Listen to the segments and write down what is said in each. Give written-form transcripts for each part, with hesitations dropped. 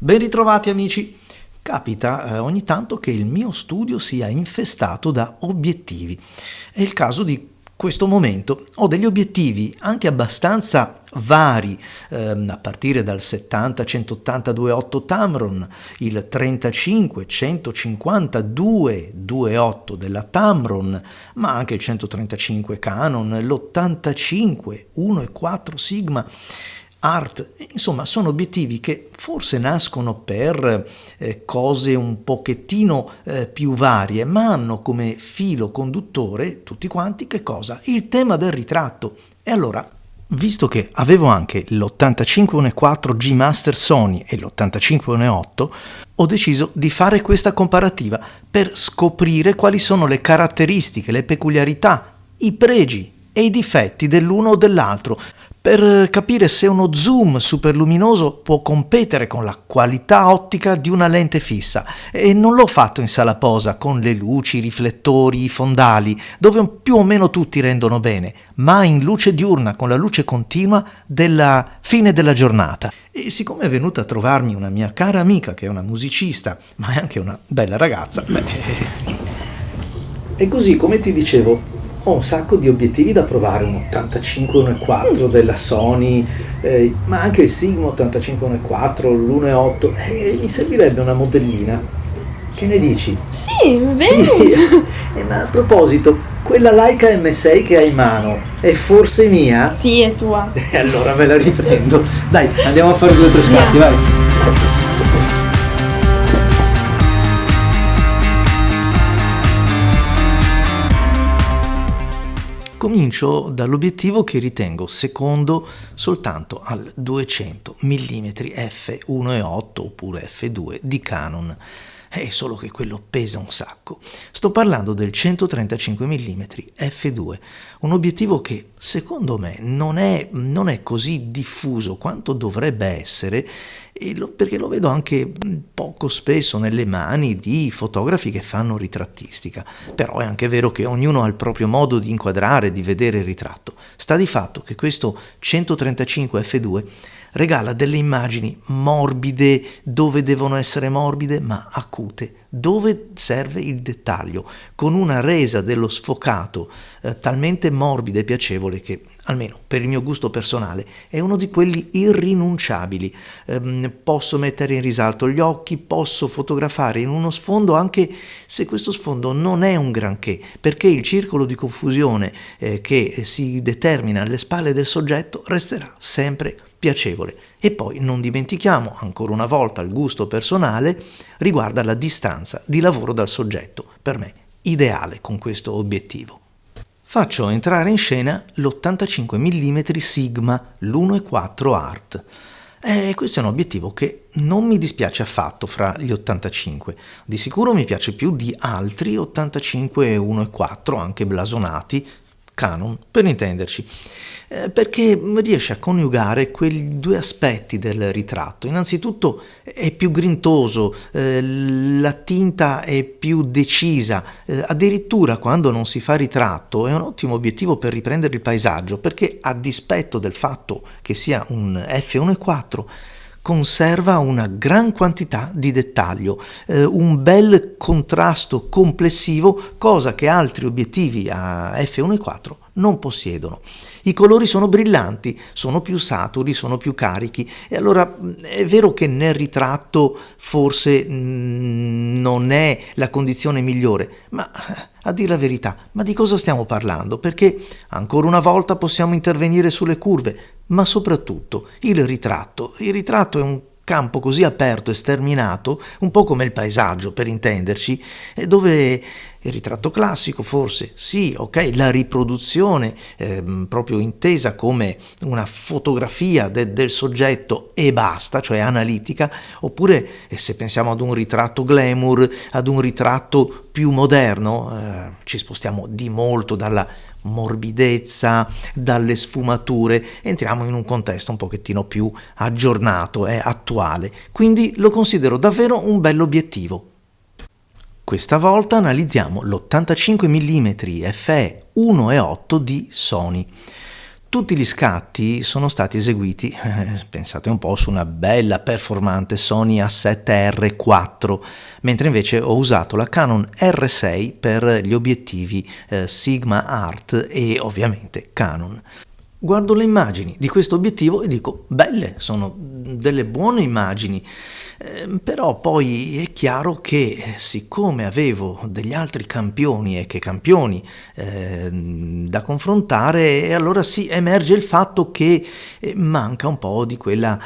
Ben ritrovati amici! Capita ogni tanto che il mio studio sia infestato da obiettivi. È il caso di questo momento. Ho degli obiettivi anche abbastanza vari, a partire dal 70-180-2.8 Tamron, il 35-150-2.8 della Tamron, ma anche il 135 Canon, l'85 1.4 Sigma Art. Insomma, sono obiettivi che forse nascono per cose un pochettino più varie, ma hanno come filo conduttore tutti quanti che cosa? Il tema del ritratto. E allora, visto che avevo anche l'85 1.4 G Master Sony e l'85 1.8, ho deciso di fare questa comparativa per scoprire quali sono le caratteristiche, le peculiarità, i pregi e i difetti dell'uno o dell'altro, per capire se uno zoom superluminoso può competere con la qualità ottica di una lente fissa. E non l'ho fatto in sala posa con le luci, i riflettori, i fondali, dove più o meno tutti rendono bene, ma in luce diurna, con la luce continua della fine della giornata. E siccome è venuta a trovarmi una mia cara amica che è una musicista, ma è anche una bella ragazza, e così, come ti dicevo, ho un sacco di obiettivi da provare, un 85 1.4 della Sony, ma anche il Sigma 85 1.4, l'1.8, mi servirebbe una modellina. Che ne dici? Sì, bene! Sì, ma a proposito, quella Leica M6 che hai in mano è forse mia? Sì, è tua. E allora me la riprendo. Dai, andiamo a fare 2 o 3 scatti, vai! Comincio dall'obiettivo che ritengo secondo soltanto al 200 mm f1.8 oppure f2 di Canon. È solo che quello pesa un sacco. Sto parlando del 135 mm f2, un obiettivo che secondo me non è così diffuso quanto dovrebbe essere, perché lo vedo anche poco spesso nelle mani di fotografi che fanno ritrattistica. Però è anche vero che ognuno ha il proprio modo di inquadrare, di vedere il ritratto. Sta di fatto che questo 135 f2 regala delle immagini morbide dove devono essere morbide, ma acute dove serve il dettaglio, con una resa dello sfocato talmente morbida e piacevole che, almeno per il mio gusto personale, è uno di quelli irrinunciabili. Posso mettere in risalto gli occhi, posso fotografare in uno sfondo anche se questo sfondo non è un granché, perché il circolo di confusione che si determina alle spalle del soggetto resterà sempre piacevole. E poi non dimentichiamo ancora una volta il gusto personale riguarda la distanza di lavoro dal soggetto, per me ideale con questo obiettivo. Faccio entrare in scena l'85 mm Sigma, l'1.4 Art. Questo è un obiettivo che non mi dispiace affatto fra gli 85. Di sicuro mi piace più di altri 85 1.4, anche blasonati, Canon, per intenderci, perché riesce a coniugare quei 2 aspetti del ritratto. Innanzitutto è più grintoso, la tinta è più decisa, addirittura quando non si fa ritratto è un ottimo obiettivo per riprendere il paesaggio, perché a dispetto del fatto che sia un f1.4 conserva una gran quantità di dettaglio, un bel contrasto complessivo, cosa che altri obiettivi a f1.4 non possiedono. I colori sono brillanti, sono più saturi, sono più carichi, e allora è vero che nel ritratto forse non è la condizione migliore, ma a dire la verità, ma di cosa stiamo parlando? Perché ancora una volta possiamo intervenire sulle curve, ma soprattutto il ritratto è un campo così aperto e sterminato, un po' come il paesaggio per intenderci, dove il ritratto classico forse sì, ok, la riproduzione proprio intesa come una fotografia del soggetto e basta, cioè analitica, oppure se pensiamo ad un ritratto glamour, ad un ritratto più moderno, ci spostiamo di molto dalla morbidezza, dalle sfumature, entriamo in un contesto un pochettino più aggiornato e attuale, quindi lo considero davvero un bell'obiettivo. Questa volta analizziamo l'85 mm f1.8 di Sony. tutti gli scatti sono stati eseguiti, pensate un po', su una bella performante Sony A7R4, mentre invece ho usato la Canon R6 per gli obiettivi Sigma Art e ovviamente Canon. Guardo le immagini di questo obiettivo e dico, belle, sono delle buone immagini, però poi è chiaro che siccome avevo degli altri campioni e che campioni da confrontare, e allora sì, emerge il fatto che manca un po' di quella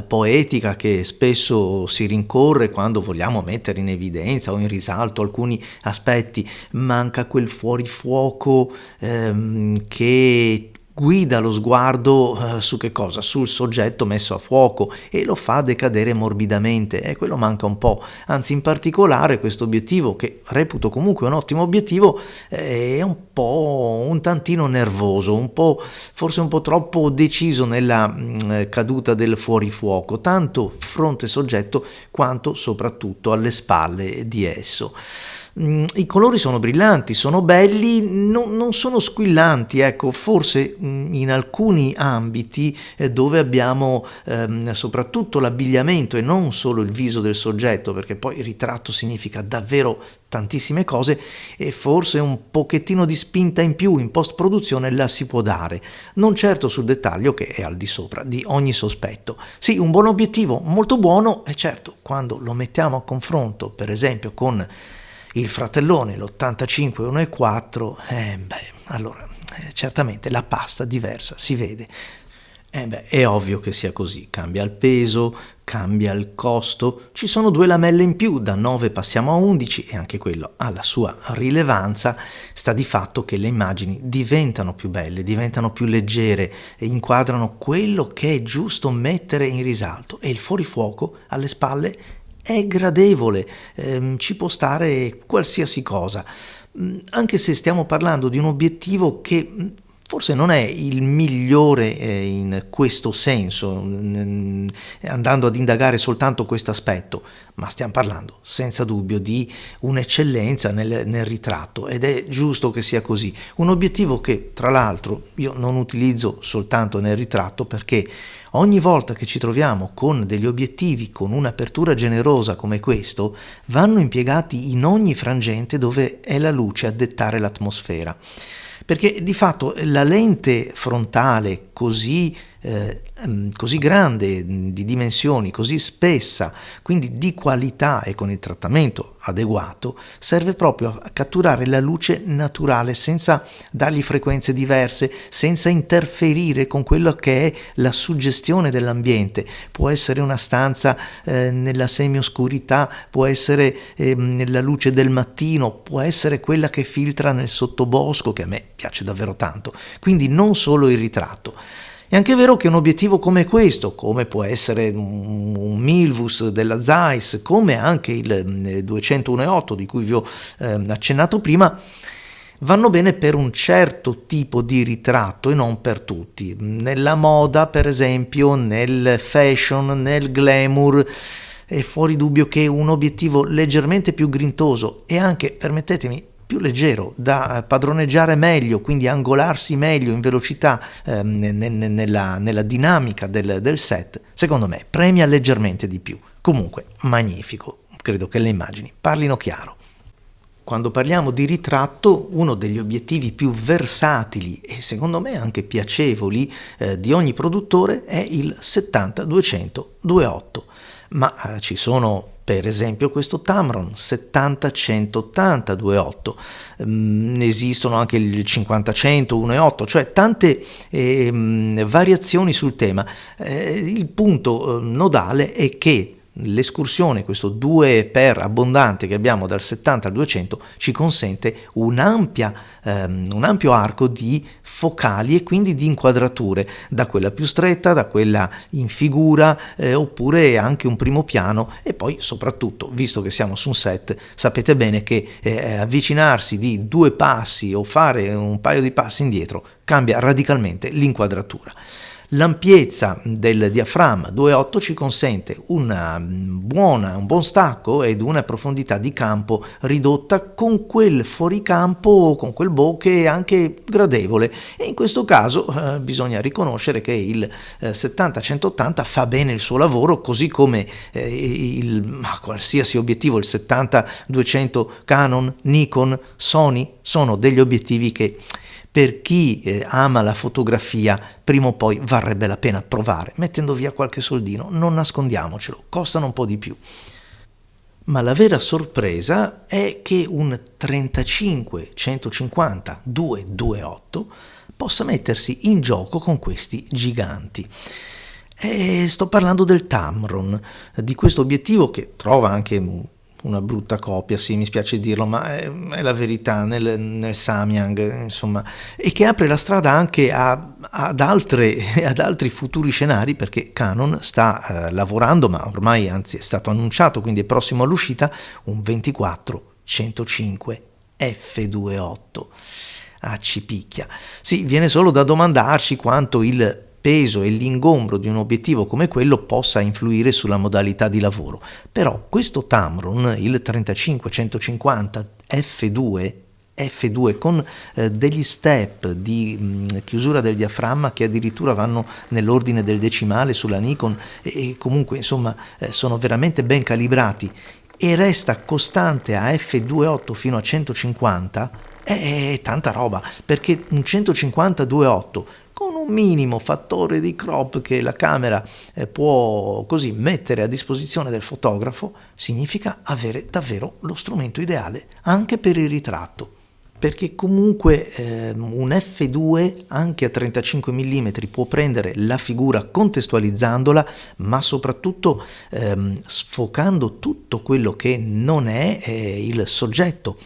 poetica che spesso si rincorre quando vogliamo mettere in evidenza o in risalto alcuni aspetti, manca quel fuorifuoco che guida lo sguardo su che cosa? Sul soggetto messo a fuoco e lo fa decadere morbidamente, e quello manca un po', anzi in particolare questo obiettivo, che reputo comunque un ottimo obiettivo, è un po' un tantino nervoso, un po' forse un po' troppo deciso nella caduta del fuorifuoco, tanto fronte soggetto quanto soprattutto alle spalle di esso. I colori sono brillanti, sono belli, non sono squillanti, ecco, forse in alcuni ambiti dove abbiamo soprattutto l'abbigliamento e non solo il viso del soggetto, perché poi il ritratto significa davvero tantissime cose, e forse un pochettino di spinta in più in post-produzione la si può dare, non certo sul dettaglio che è al di sopra di ogni sospetto. Sì, un buon obiettivo, molto buono, e certo, quando lo mettiamo a confronto, per esempio, con il fratellone, l'85 1.4, allora certamente la pasta diversa si vede. È ovvio che sia così, cambia il peso, cambia il costo, ci sono 2 lamelle in più, da 9 passiamo a 11 e anche quello ha la sua rilevanza. Sta di fatto che le immagini diventano più belle, diventano più leggere e inquadrano quello che è giusto mettere in risalto, e il fuorifuoco alle spalle è gradevole, ci può stare qualsiasi cosa, anche se stiamo parlando di un obiettivo che forse non è il migliore in questo senso, andando ad indagare soltanto questo aspetto, ma stiamo parlando senza dubbio di un'eccellenza nel ritratto, ed è giusto che sia così. Un obiettivo che, tra l'altro, io non utilizzo soltanto nel ritratto, perché ogni volta che ci troviamo con degli obiettivi con un'apertura generosa come questo, vanno impiegati in ogni frangente dove è la luce a dettare l'atmosfera. Perché di fatto la lente frontale così grande, di dimensioni, così spessa, quindi di qualità e con il trattamento adeguato, serve proprio a catturare la luce naturale senza dargli frequenze diverse, senza interferire con quello che è la suggestione dell'ambiente. Può essere una stanza nella semioscurità, può essere nella luce del mattino, può essere quella che filtra nel sottobosco, che a me piace davvero tanto, quindi non solo il ritratto. È anche vero che un obiettivo come questo, come può essere un Milvus della Zeiss, come anche il 201.8 di cui vi ho accennato prima, vanno bene per un certo tipo di ritratto e non per tutti. Nella moda, per esempio, nel fashion, nel glamour, è fuori dubbio che un obiettivo leggermente più grintoso e anche, permettetemi, più leggero, da padroneggiare meglio, quindi angolarsi meglio in velocità nella dinamica del set, secondo me premia leggermente di più. Comunque, magnifico, credo che le immagini parlino chiaro. Quando parliamo di ritratto, uno degli obiettivi più versatili e secondo me anche piacevoli di ogni produttore è il 70-200 2.8, ma ci sono per esempio questo Tamron 70-180 2.8, esistono anche il 50-100 1.8, cioè tante variazioni sul tema. Il punto nodale è che l'escursione, questo 2x abbondante che abbiamo dal 70 al 200, ci consente un ampio arco di focali e quindi di inquadrature, da quella più stretta, da quella in figura, oppure anche un primo piano, e poi soprattutto, visto che siamo su un set, sapete bene che avvicinarsi di 2 passi o fare un paio di passi indietro cambia radicalmente l'inquadratura. L'ampiezza del diaframma 2.8 ci consente un buon stacco ed una profondità di campo ridotta con quel fuoricampo, con quel bokeh anche gradevole, e in questo caso bisogna riconoscere che il 70-180 fa bene il suo lavoro, così come qualsiasi obiettivo, il 70-200 Canon, Nikon, Sony, sono degli obiettivi che per chi ama la fotografia prima o poi varrebbe la pena provare, mettendo via qualche soldino, non nascondiamocelo, costano un po' di più. Ma la vera sorpresa è che un 35-150 2.8 possa mettersi in gioco con questi giganti. E sto parlando del Tamron, di questo obiettivo che trova anche una brutta copia, sì, mi spiace dirlo, ma è la verità, nel Samyang, insomma, e che apre la strada anche ad altri futuri scenari, perché Canon sta lavorando, ma ormai anzi è stato annunciato, quindi è prossimo all'uscita, un 24-105 f2.8. Ci picchia. Sì, viene solo da domandarci quanto il peso e l'ingombro di un obiettivo come quello possa influire sulla modalità di lavoro. Però questo Tamron, il 35-150 f2 con degli step di chiusura del diaframma che addirittura vanno nell'ordine del decimale sulla Nikon, e comunque insomma sono veramente ben calibrati, e resta costante a f2.8 fino a 150, è tanta roba, perché un 150 2.8 con un minimo fattore di crop che la camera può così mettere a disposizione del fotografo significa avere davvero lo strumento ideale anche per il ritratto, perché comunque un f2 anche a 35 mm può prendere la figura contestualizzandola, ma soprattutto sfocando tutto quello che non è il soggetto.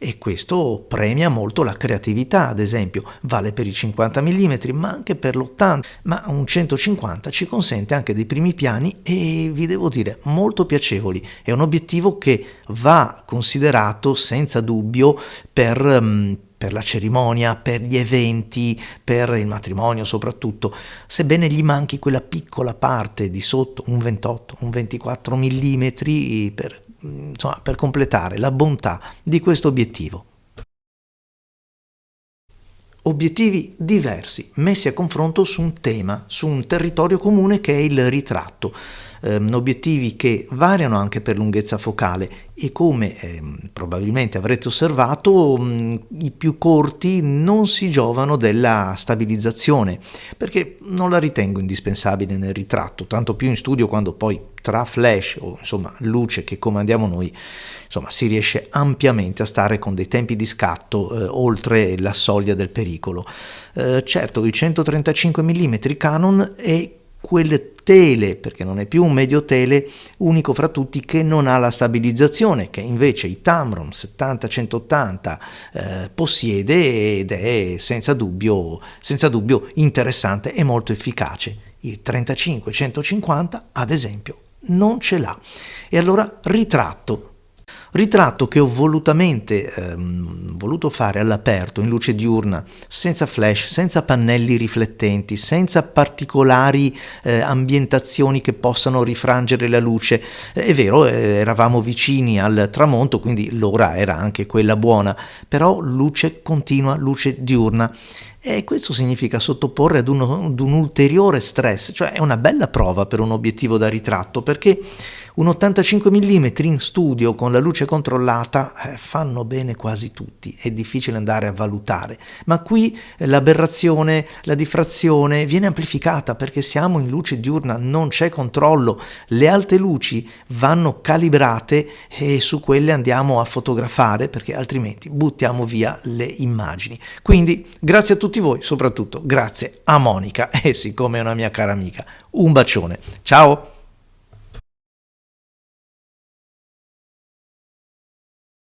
E questo premia molto la creatività, ad esempio, vale per i 50 mm ma anche per l'80, ma un 150 ci consente anche dei primi piani, e vi devo dire molto piacevoli. È un obiettivo che va considerato senza dubbio per la cerimonia, per gli eventi, per il matrimonio soprattutto, sebbene gli manchi quella piccola parte di sotto, un 28, un 24 mm per completare la bontà di questo obiettivo. Obiettivi diversi, messi a confronto su un tema, su un territorio comune che è il ritratto. Obiettivi che variano anche per lunghezza focale, e come probabilmente avrete osservato, i più corti non si giovano della stabilizzazione, perché non la ritengo indispensabile nel ritratto, tanto più in studio, quando poi tra flash o insomma luce che comandiamo noi, insomma si riesce ampiamente a stare con dei tempi di scatto oltre la soglia del pericolo. Certo, il 135 mm Canon è quel tele, perché non è più un medio tele, unico fra tutti, che non ha la stabilizzazione, che invece i Tamron 70-180 possiede, ed è senza dubbio interessante e molto efficace. Il 35-150 ad esempio non ce l'ha. E allora ritratto che ho volutamente voluto fare all'aperto, in luce diurna, senza flash, senza pannelli riflettenti, senza particolari ambientazioni che possano rifrangere la luce. È vero, eravamo vicini al tramonto, quindi l'ora era anche quella buona, però luce continua, luce diurna. E questo significa sottoporre ad un ulteriore stress, cioè è una bella prova per un obiettivo da ritratto, perché un 85 mm in studio con la luce controllata fanno bene quasi tutti, è difficile andare a valutare, ma qui l'aberrazione, la diffrazione viene amplificata perché siamo in luce diurna, non c'è controllo, le alte luci vanno calibrate e su quelle andiamo a fotografare, perché altrimenti buttiamo via le immagini. Quindi grazie a tutti voi, soprattutto grazie a Monica, e siccome è una mia cara amica, un bacione, ciao!